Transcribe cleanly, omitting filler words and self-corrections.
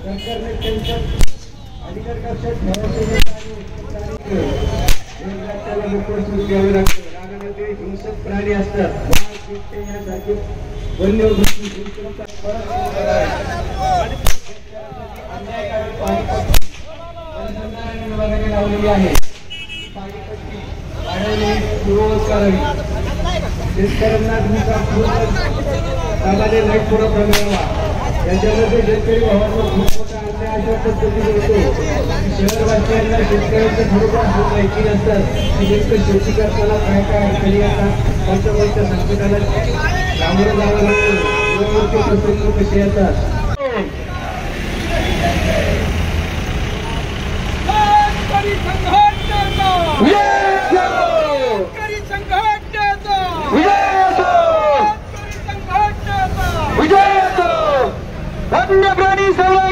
सरकारने त्यांच्या अधिकार कक्षात ठेवायचे त्याला मोकळ सुरू घ्यावे लागतं. रानामध्ये हिंसक प्राणी असतात, यासारखे वन्य गोष्टी विभागाने लावलेली आहे. पाणीपट्टी पूर्ववत करावी. शेतकऱ्यांना लाईट पुरवठा मिळावा. याच्यामध्ये शेतकरी भावांना खूप मोठा अन्याय अशा पद्धतीने होतो. शहरवासियांना शेतकऱ्यांचं थोडंफार माहिती नसतात की नेमकं शेती करताना काय काय अडचणी येतात, कोणत्या संकटाला सामोरं जावं लागतं, प्रसंग कसे येतात. वन्य प्राणी संवर्धन